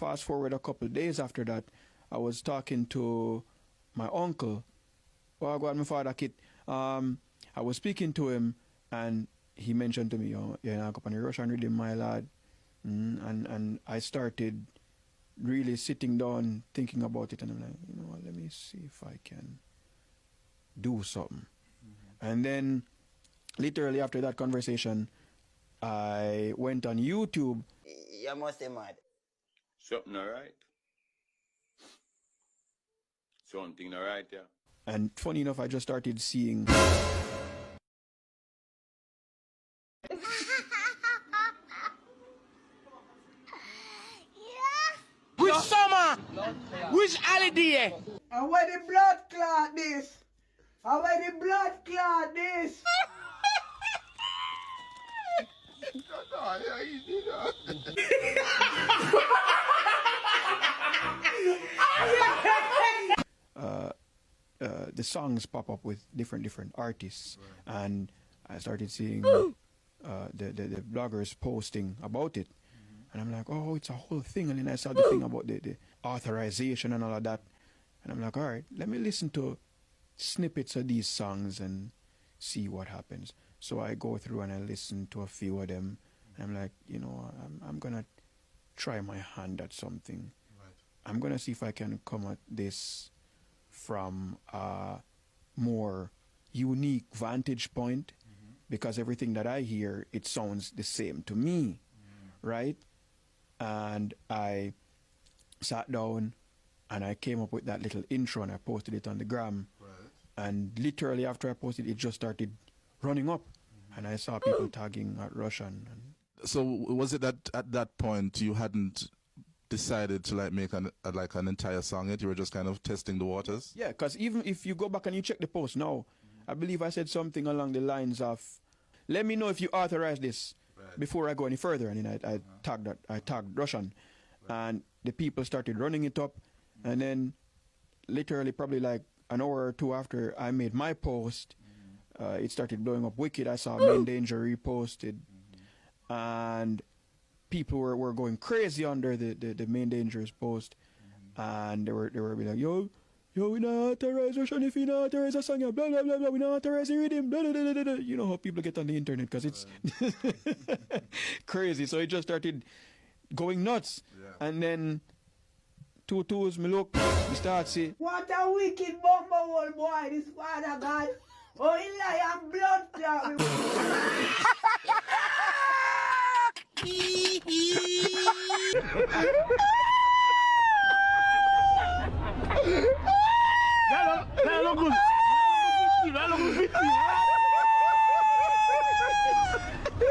fast forward a couple of days after that, I was talking to my uncle. Well, I got my father kid. I was speaking to him, and he mentioned to me, "Oh, yeah, I go on the Russian rhythm, my lad." And I started really sitting down, thinking about it, and I'm like, you know what, let me see if I can do something. And then, literally after that conversation, I went on YouTube. You must be mad. Something alright. Something alright, yeah. And funny enough, I just started seeing Which summer? Which holiday? And where the blood clot this? And where the blood clot this? the songs pop up with different artists, and I started seeing the bloggers posting about it, and I'm like, oh, it's a whole thing. And then I saw the thing about the authorization and all of that, and I'm like, all right, let me listen to snippets of these songs and see what happens. So I go through and I listen to a few of them, and I'm like, you know, I'm gonna try my hand at something. I'm gonna see if I can come at this from a more unique vantage point, because everything that I hear, it sounds the same to me, right? And I sat down and I came up with that little intro and I posted it on the gram. And literally after I posted it, just started running up, and I saw people tagging at Rvssian. So was it that at that point you hadn't decided to like make an entire song yet? You were just kind of testing the waters? Yeah, because even if you go back and you check the post now, I believe I said something along the lines of, let me know if you authorize this before I go any further. And then I tagged Rvssian, and the people started running it up. And then literally probably like an hour or two after I made my post, it started blowing up wicked. I saw Main Danger reposted, and people were going crazy under the Main Danger's post, and they were like, yo, we not authorize Rvssian if you not authorize a song, blah blah blah blah. We not authorize the rhythm, blah blah blah blah blah. You know how people get on the internet, because it's crazy. So it just started going nuts, and then 2 twos, me look, me start see. What a wicked bumper old boy, this father God. Oh, he lie and blood clot.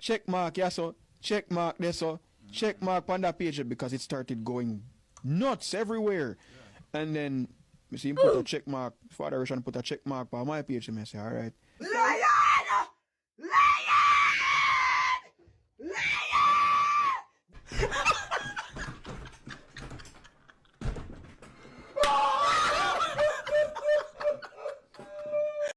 Check mark, yeah, so check mark there, so check mark on that page, because it started going nuts everywhere. And then you see him put a check mark, Father Rvssian put a check mark on my page, and I say, all right.